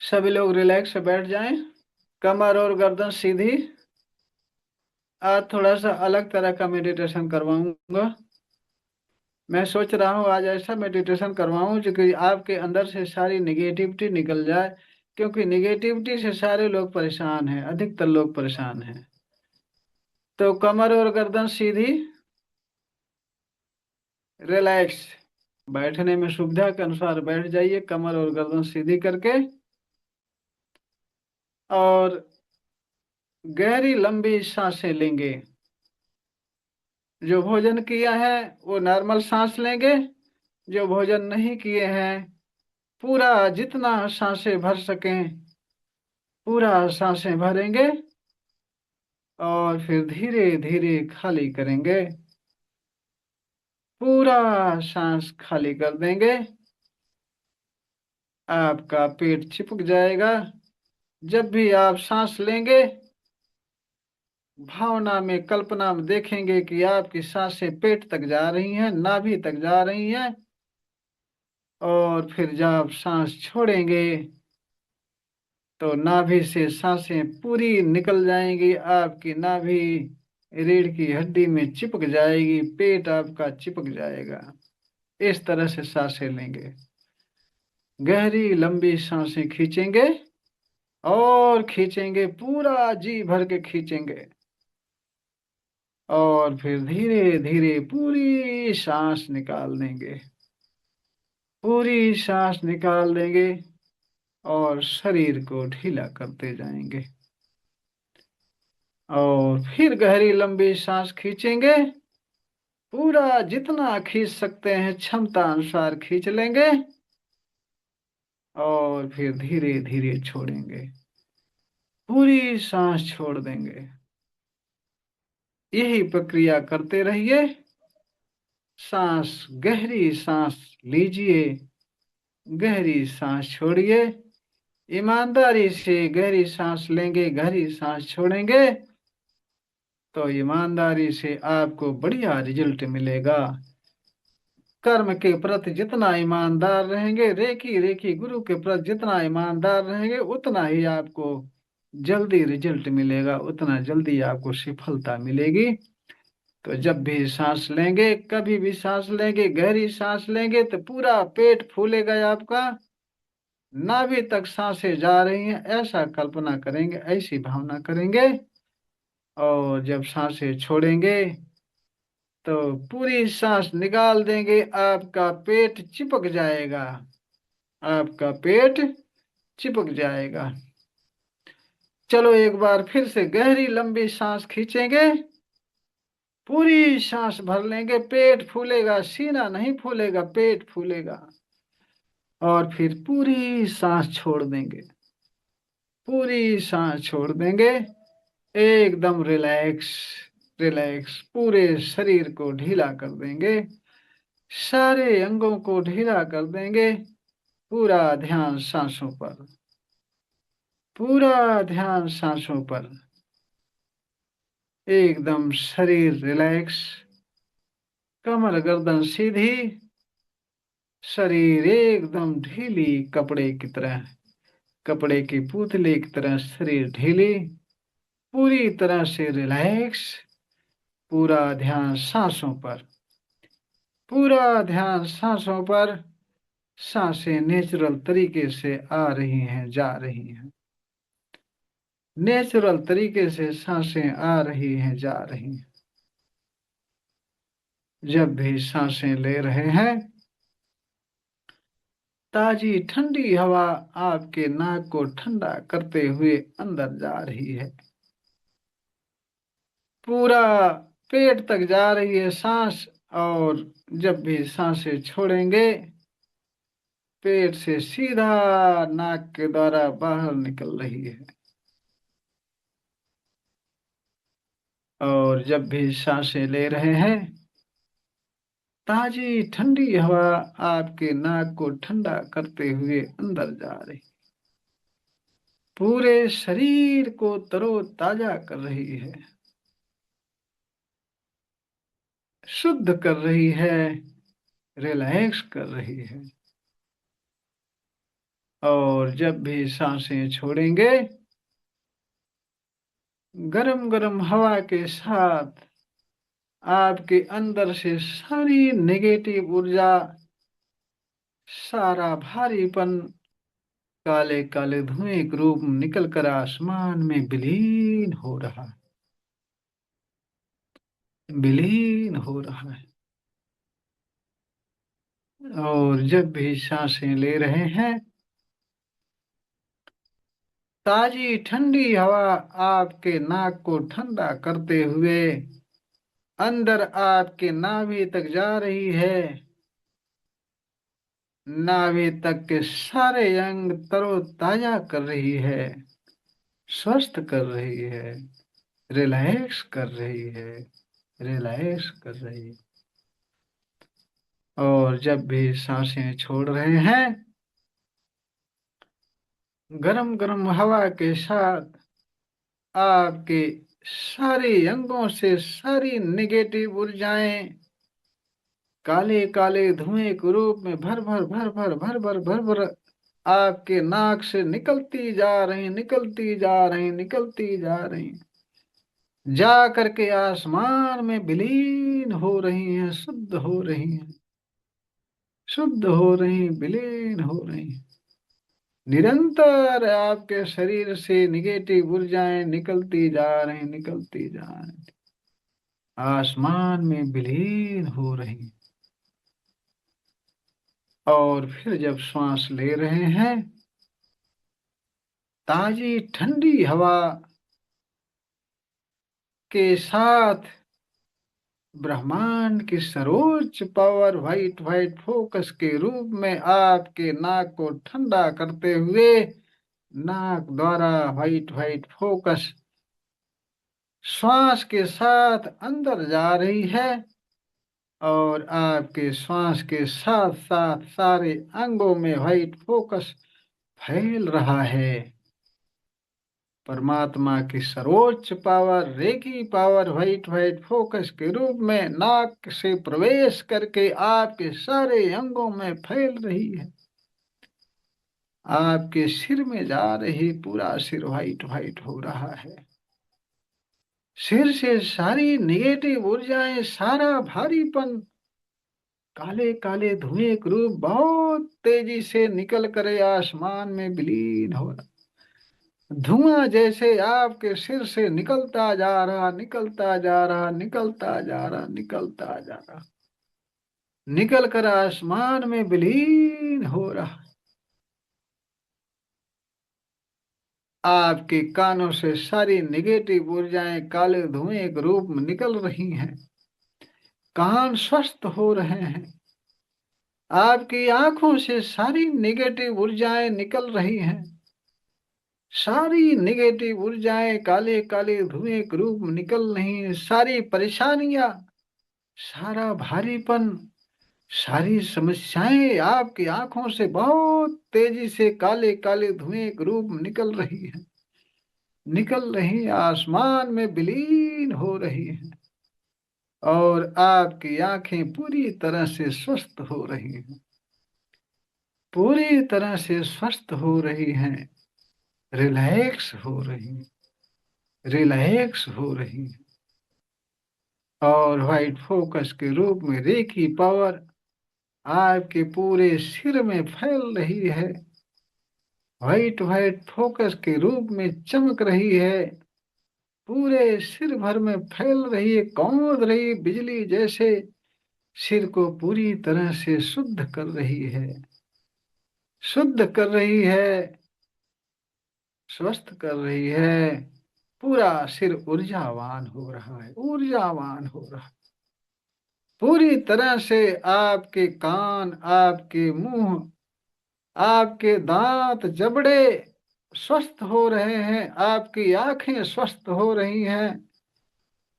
सभी लोग रिलैक्स से बैठ जाएं। कमर और गर्दन सीधी। आज थोड़ा सा अलग तरह का मेडिटेशन करवाऊंगा। मैं सोच रहा हूँ आज ऐसा मेडिटेशन करवाऊं जो कि आपके अंदर से सारी निगेटिविटी निकल जाए। क्योंकि निगेटिविटी से सारे लोग परेशान हैं, अधिकतर लोग परेशान हैं। तो कमर और गर्दन सीधी, रिलैक्स। बैठने में सुविधा के अनुसार बैठ जाइए, कमर और गर्दन सीधी करके। और गहरी लंबी सांसें लेंगे। जो भोजन किया है वो नॉर्मल सांस लेंगे। जो भोजन नहीं किए हैं, पूरा जितना सांसें भर सकें पूरा सांसें भरेंगे। और फिर धीरे धीरे खाली करेंगे। पूरा सांस खाली कर देंगे। आपका पेट चिपक जाएगा। जब भी आप सांस लेंगे, भावना में, कल्पना में देखेंगे कि आपकी सांसें पेट तक जा रही हैं, नाभि तक जा रही हैं। और फिर जब आप सांस छोड़ेंगे तो नाभि से सांसें पूरी निकल जाएंगी। आपकी नाभि रीढ़ की हड्डी में चिपक जाएगी, पेट आपका चिपक जाएगा। इस तरह से सांसें लेंगे। गहरी लंबी सांसें खींचेंगे और खींचेंगे, पूरा जी भर के खींचेंगे। और फिर धीरे धीरे पूरी सांस निकाल देंगे। पूरी सांस निकाल देंगे और शरीर को ढीला करते जाएंगे। और फिर गहरी लंबी सांस खींचेंगे। पूरा जितना खींच सकते हैं क्षमता अनुसार खींच लेंगे। और फिर धीरे धीरे छोड़ेंगे। पूरी सांस छोड़ देंगे। यही प्रक्रिया करते रहिए। सांस, गहरी सांस लीजिए, गहरी सांस छोड़िए। ईमानदारी से गहरी सांस लेंगे, गहरी सांस छोड़ेंगे तो ईमानदारी से आपको बढ़िया रिजल्ट मिलेगा। कर्म के प्रति जितना ईमानदार रहेंगे, रेकी रेकी गुरु के प्रति जितना ईमानदार रहेंगे, उतना ही आपको जल्दी रिजल्ट मिलेगा, उतना जल्दी आपको सफलता मिलेगी। तो जब भी सांस लेंगे, कभी भी सांस लेंगे, गहरी सांस लेंगे तो पूरा पेट फूलेगा आपका। नाभि तक सांसें जा रही हैं, ऐसा कल्पना करेंगे, ऐसी भावना करेंगे। और जब सांसें छोड़ेंगे तो पूरी सांस निकाल देंगे, आपका पेट चिपक जाएगा। आपका पेट चिपक जाएगा। चलो एक बार फिर से गहरी लंबी सांस खींचेंगे। पूरी सांस भर लेंगे, पेट फूलेगा, सीना नहीं फूलेगा, पेट फूलेगा। और फिर पूरी सांस छोड़ देंगे। पूरी सांस छोड़ देंगे। एकदम रिलैक्स। रिलैक्स, पूरे शरीर को ढीला कर देंगे। सारे अंगों को ढीला कर देंगे। पूरा ध्यान सांसों पर। पूरा ध्यान सांसों पर। एकदम शरीर रिलैक्स। कमर गर्दन सीधी। शरीर एकदम ढीली, कपड़े की तरह, कपड़े की पुतली की तरह शरीर ढीली, पूरी तरह से रिलैक्स। पूरा ध्यान सांसों पर। पूरा ध्यान सांसों पर। सांसें नेचुरल तरीके से आ रही हैं, जा रही हैं। नेचुरल तरीके से सांसें आ रही हैं, जा रही हैं। जब भी सांसें ले रहे हैं, ताजी ठंडी हवा आपके नाक को ठंडा करते हुए अंदर जा रही है। पूरा पेट तक जा रही है सांस। और जब भी सांसें छोड़ेंगे, पेट से सीधा नाक के द्वारा बाहर निकल रही है। और जब भी सांसें ले रहे हैं, ताजी ठंडी हवा आपके नाक को ठंडा करते हुए अंदर जा रही, पूरे शरीर को तरोताजा कर रही है, शुद्ध कर रही है, रिलैक्स कर रही है। और जब भी सांसें छोड़ेंगे, गरम गरम हवा के साथ आपके अंदर से सारी नेगेटिव ऊर्जा, सारा भारीपन काले काले धुएं के रूप में निकलकर आसमान में विलीन हो रहा है, विलीन हो रहा है। और जब भी सांसें ले रहे हैं, ताजी ठंडी हवा आपके नाक को ठंडा करते हुए अंदर आपके नाभि तक जा रही है। नाभि तक के सारे अंग तरोताजा कर रही है, स्वस्थ कर रही है, रिलैक्स कर रही है, रिलैक्स कर रही है। और जब भी सांसें छोड़ रहे हैं, गरम गरम हवा के साथ आपके सारे अंगों से सारी नेगेटिव ऊर्जाएं काले काले धुएं के रूप में भर भर भर भर भर भर भर भर आपके नाक से निकलती जा रही, निकलती जा रही, निकलती जा रही, जा करके आसमान में विलीन हो रही हैं, शुद्ध हो रही हैं, शुद्ध हो रही, विलीन हो रही। निरंतर आपके शरीर से निगेटिव ऊर्जाएं निकलती जा रही, निकलती जा रही, आसमान में विलीन हो रही। और फिर जब श्वास ले रहे हैं, ताजी ठंडी हवा के साथ ब्रह्मांड की सर्वोच्च पावर व्हाइट व्हाइट फोकस के रूप में आपके नाक को ठंडा करते हुए नाक द्वारा व्हाइट व्हाइट फोकस श्वास के साथ अंदर जा रही है और आपके श्वास के साथ साथ सारे अंगों में व्हाइट फोकस फैल रहा है। परमात्मा की सर्वोच्च power, reiki power white white focus के रूप में नाक से प्रवेश करके आपके सारे अंगों में फैल रही है। आपके सिर में जा रही, पूरा सिर व्हाइट व्हाइट हो रहा है। सिर से सारी नेगेटिव ऊर्जाएं, सारा भारीपन काले काले धुएं के रूप बहुत तेजी से निकल कर आसमान में विलीन हो रहा। धुआं जैसे आपके सिर से निकलता जा रहा, निकलता जा रहा, निकलता जा रहा, निकलता जा रहा, निकल कर आसमान में विलीन हो रहा। आपके कानों से सारी नेगेटिव ऊर्जाएं काले धुएं के रूप में निकल रही हैं, कान स्वस्थ हो रहे हैं। आपकी आंखों से सारी नेगेटिव ऊर्जाएं निकल रही हैं, सारी नेगेटिव ऊर्जाएं काले काले धुएं के रूप में निकल रही हैं। सारी परेशानियां, सारा भारीपन, सारी समस्याएं आपकी आंखों से बहुत तेजी से काले काले धुएं के रूप में निकल रही हैं, निकल रही, आसमान में विलीन हो रही हैं। और आपकी आंखें पूरी तरह से स्वस्थ हो रही हैं, पूरी तरह से स्वस्थ हो रही हैं, रिलैक्स हो रही, रिलैक्स हो रही। और व्हाइट फोकस के रूप में रेकी पावर आपके पूरे सिर में फैल रही है, व्हाइट व्हाइट फोकस के रूप में चमक रही है, पूरे सिर भर में फैल रही है, कौंध रही बिजली जैसे सिर को पूरी तरह से शुद्ध कर रही है, शुद्ध कर रही है, स्वस्थ कर रही है। पूरा सिर ऊर्जावान हो रहा है, ऊर्जावान हो रहा है। पूरी तरह से आपके कान, आपके मुंह, आपके दांत, जबड़े स्वस्थ हो रहे हैं, आपकी आंखें स्वस्थ हो रही हैं,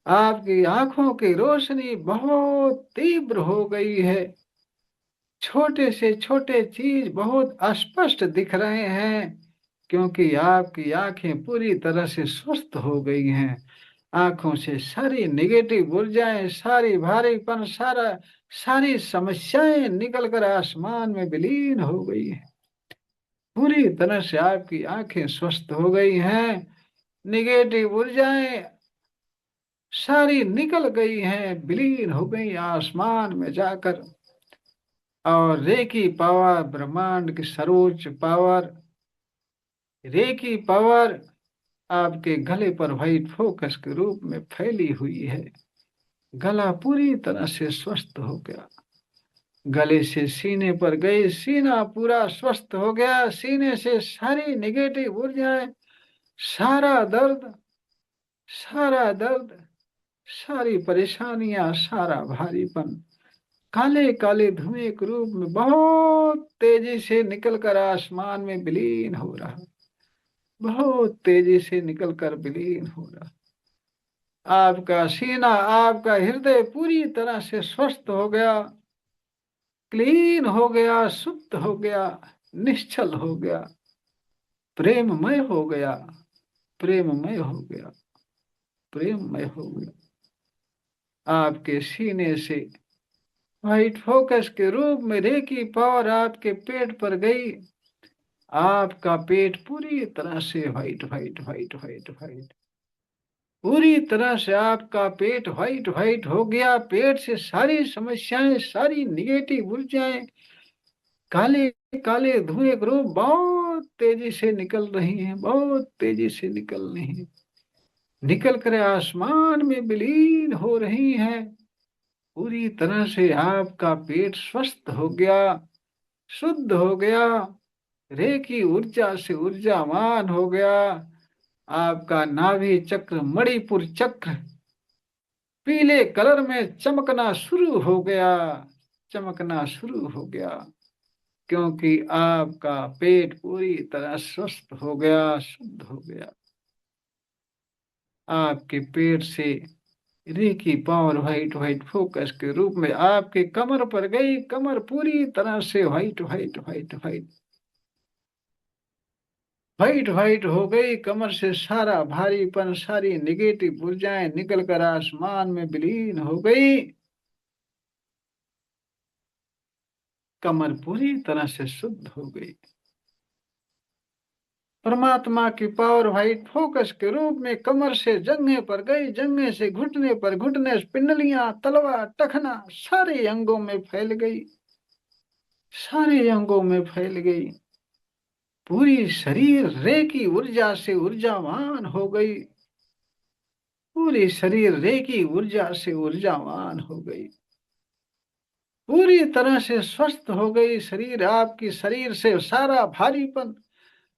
आपकी आंखों की रोशनी बहुत तीव्र हो गई है, छोटे से छोटे चीज बहुत स्पष्ट दिख रहे हैं, क्योंकि आपकी आंखें पूरी तरह से स्वस्थ हो गई हैं। आंखों से सारी नेगेटिव ऊर्जाएं, सारी भारीपन, सारी समस्याएं निकलकर आसमान में विलीन हो गई है। पूरी तरह से आपकी आंखें स्वस्थ हो गई हैं। निगेटिव ऊर्जाएं सारी निकल गई हैं, विलीन हो गई आसमान में जाकर। और रेकी पावर, ब्रह्मांड की सर्वोच्च पावर, रेकी पावर आपके गले पर व्हाइट फोकस के रूप में फैली हुई है। गला पूरी तरह से स्वस्थ हो गया। गले से सीने पर गई, सीना पूरा स्वस्थ हो गया। सीने से सारी नेगेटिव ऊर्जाएं, सारा दर्द, सारा दर्द, सारी परेशानियां, सारा भारीपन काले काले धुएं के रूप में बहुत तेजी से निकलकर आसमान में विलीन हो रहा। बहुत तेजी से निकलकर विलीन हो रहा। आपका सीना, आपका हृदय पूरी तरह से स्वस्थ हो गया, क्लीन हो गया, शुद्ध हो गया, निश्चल हो गया, प्रेममय हो गया, प्रेममय हो गया, प्रेममय हो गया। आपके सीने से व्हाइट फोकस के रूप में रेकी पावर आपके पेट पर गई। आपका पेट पूरी तरह से white white white white white, पूरी तरह से आपका पेट व्हाइट व्हाइट हो गया। पेट से सारी समस्याएं, सारी निगेटिव ऊर्जाएं, काले काले धुएं के रूप बहुत तेजी से निकल रही हैं, बहुत तेजी से निकल रही हैं, निकल कर आसमान में विलीन हो रही हैं। पूरी तरह से आपका पेट स्वस्थ हो गया, शुद्ध हो गया, रेकी ऊर्जा से ऊर्जावान हो गया। आपका नाभि चक्र, मणिपुर चक्र पीले कलर में चमकना शुरू हो गया, चमकना शुरू हो गया, क्योंकि आपका पेट पूरी तरह स्वस्थ हो गया, शुद्ध हो गया। आपके पेट से reiki power white white focus के रूप में आपके कमर पर गई। कमर पूरी तरह से white white white white white white हो गई। कमर से सारा भारीपन, सारी निगेटिव ऊर्जाएं निकलकर आसमान में विलीन हो गई। कमर पूरी तरह से शुद्ध हो गई। परमात्मा की पावर व्हाइट फोकस के रूप में कमर से जंघे पर गई, जंघे से घुटने पर, घुटने से पिंडलियां, तलवा, टखना सारे अंगों में फैल गई, सारे अंगों में फैल गई। पूरी शरीर रे की ऊर्जा से ऊर्जावान हो गई। पूरी शरीर रे की ऊर्जा से ऊर्जावान हो गई, पूरी तरह से स्वस्थ हो गई। शरीर, आपकी शरीर से सारा भारीपन,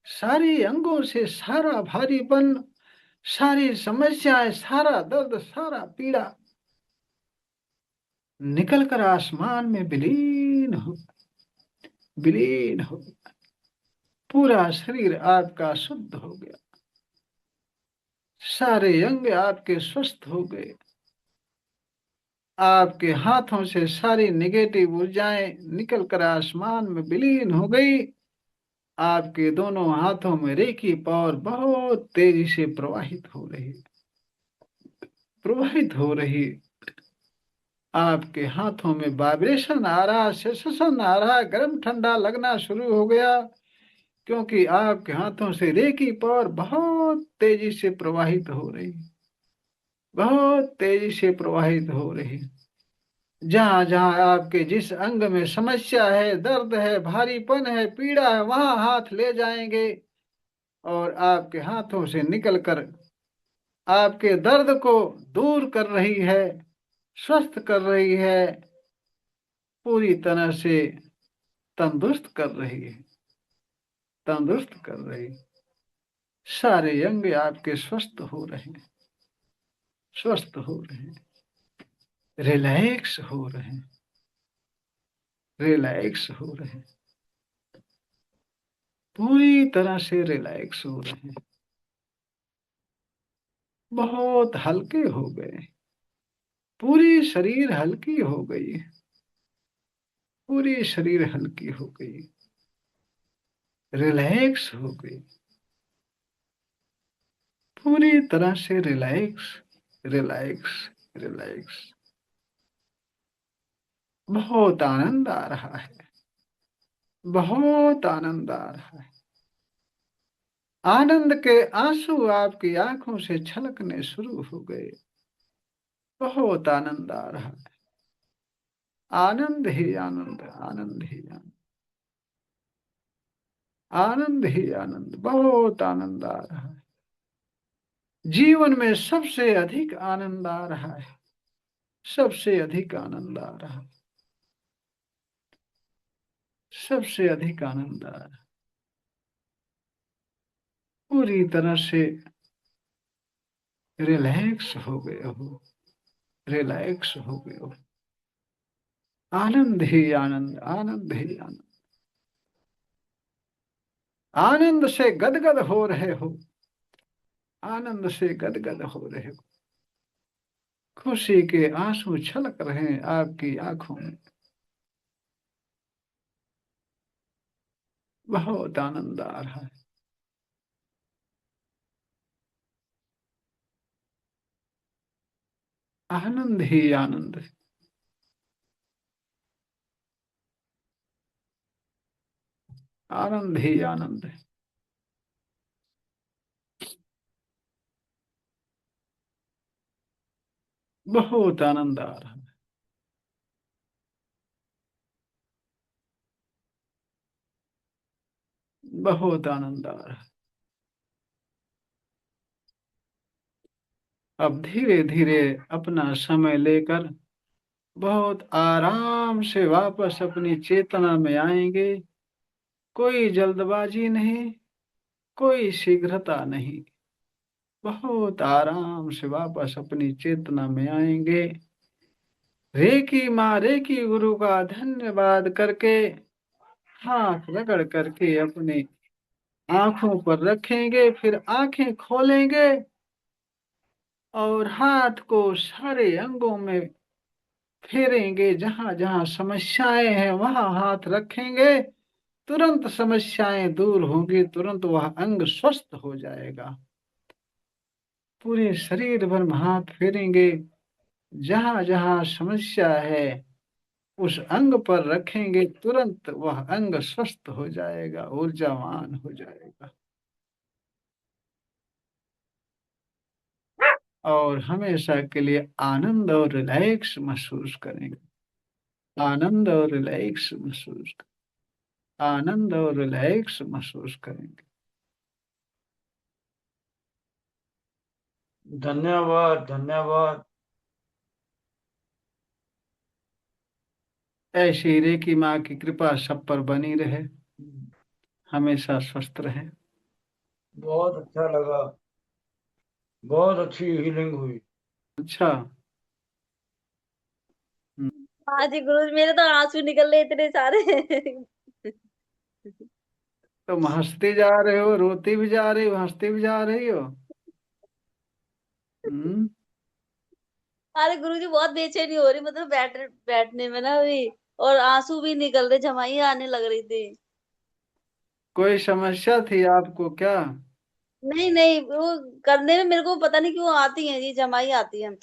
सारी अंगों से सारा भारीपन, सारी समस्याएं, सारा दर्द, सारा पीड़ा निकलकर आसमान में विलीन हो गया। पूरा शरीर आपका शुद्ध हो गया, सारे अंग आपके स्वस्थ हो गए। आपके हाथों से सारी नेगेटिव ऊर्जाएं निकलकर आसमान में विलीन हो गई। आपके दोनों हाथों में रेकी पावर बहुत तेजी से प्रवाहित हो रही। आपके हाथों में वाइब्रेशन आ रहा, सेंसेशन आ रहा, गर्म ठंडा लगना शुरू हो गया, क्योंकि आपके हाथों से रेकी पावर बहुत तेजी से प्रवाहित हो रही, बहुत तेजी से प्रवाहित हो रही। जहां जहां आपके जिस अंग में समस्या है, दर्द है, भारीपन है, पीड़ा है, वहां हाथ ले जाएंगे और आपके हाथों से निकलकर आपके दर्द को दूर कर रही है, स्वस्थ कर रही है, पूरी तरह से तंदुरुस्त कर रही है, तंदुरुस्त कर रही है। सारे अंग आपके स्वस्थ हो रहे हैं, स्वस्थ हो रहे हैं, रिलैक्स हो रहे हैं, रिलैक्स हो रहे हैं, पूरी तरह से रिलैक्स हो रहे हैं, बहुत हल्के हो गए। पूरी शरीर हल्की हो गई, पूरी शरीर हल्की हो गई, रिलैक्स हो गई, पूरी तरह से रिलैक्स, रिलैक्स, रिलैक्स। बहुत आनंद आ रहा है, बहुत आनंद आ रहा है। आनंद के आंसू आपकी आंखों से छलकने शुरू हो गए। बहुत आनंद आ रहा है। आनंद ही आनंद, आनंद ही आनंद, आनंद ही आनंद, बहुत आनंद आ रहा है। जीवन में सबसे अधिक आनंद आ रहा है। सबसे अधिक आनंद आ रहा है। सबसे अधिक आनंद आ रहा है। पूरी तरह से रिलैक्स हो गए हो। रिलैक्स हो गए हो। आनंद ही आनंद, आनंद ही आनंद। आनंद से गदगद हो रहे हो। आनंद से गदगद हो रहे हो। खुशी के आंसू छलक रहे हैं आपकी आंखों में। बहुत आनंद आ रहा है। आनंद ही आनंद है। आनंद ही आनंद है। बहुत आनंद आ रहा है। बहुत आनंद आ रहा है। अब धीरे धीरे अपना समय लेकर बहुत आराम से वापस अपनी चेतना में आएंगे। कोई जल्दबाजी नहीं, कोई शीघ्रता नहीं। बहुत आराम से वापस अपनी चेतना में आएंगे। रेकी माँ रेकी गुरु का धन्यवाद करके हाथ रगड़ करके अपने आंखों पर रखेंगे, फिर आंखें खोलेंगे और हाथ को सारे अंगों में फेरेंगे। जहां जहां समस्याएं हैं वहां हाथ रखेंगे। तुरंत समस्याएं दूर होंगी, तुरंत वह अंग स्वस्थ हो जाएगा। पूरे शरीर भर में हाथ फेरेंगे। जहां जहां समस्या है उस अंग पर रखेंगे, तुरंत वह अंग स्वस्थ हो जाएगा, ऊर्जावान हो जाएगा। और हमेशा के लिए आनंद और रिलैक्स महसूस करेंगे। आनंद और रिलैक्स महसूस, आनंद और रिलैक्स महसूस करेंगे। धन्यवाद धन्यवाद। ऐसी रेकी माँ की कृपा सब पर बनी रहे। हमेशा स्वस्थ रहे। बहुत अच्छा लगा। बहुत अच्छी हीलिंग हुई। अच्छा। हम्म, हाँ जी गुरु, मेरे तो आंसू निकल रहे इतने सारे। तुम हंसते जा रहे हो, रोती भी जा रही हो, हंसती भी जा रही हो। हम्म। अरे गुरु जी बहुत बेचैनी हो रही, मतलब बैठने में ना अभी, और आंसू भी निकल रहे, जमाई आने लग रही थी। कोई समस्या थी आपको क्या? नहीं नहीं, वो करने में मेरे को पता नहीं क्यों आती है जी, जमाई आती है।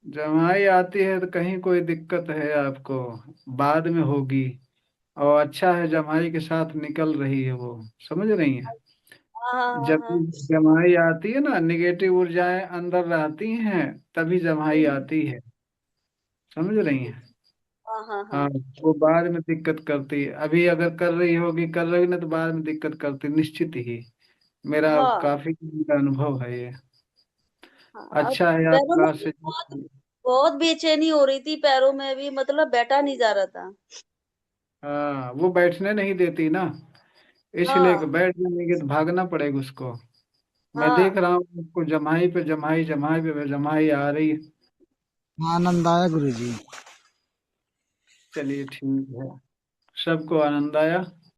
जमाई आती है तो कहीं कोई दिक्कत है आपको, बाद में होगी। और अच्छा है जमाई के साथ निकल रही है वो। समझ रही है? हाँ हाँ हाँ जब हाँ। जमाई आती है ना, निगेटिव ऊर्जाएं अंदर रहती हैं, तभी जमाई हम्म, आती है। समझ रही हैं? हाँ हाँ हाँ। हाँ। वो बाद में दिक्कत करती है, अभी अगर कर रही होगी, कर रही ना, तो बाद में दिक्कत करती निश्चित ही। मेरा हाँ काफी अनुभव है ये। हाँ। अब अच्छा है आप पैरों में क्लास भी से। बहुत बहुत बेचैनी हो रही थी, पैरों में भी, मतलब बैठा नहीं जा रहा था। हाँ, वो बैठने नहीं देती ना, इसलिए कि हाँ बैठ जाएंगे तो भागना पड़ेगा उसको। मैं देख हाँ। रहा हूँ उसको, जमाई पे जमाई, जमाई पे जमाई आ रही है। आनंद आया गुरु जी। चलिए ठीक है। सबको आनंद आया।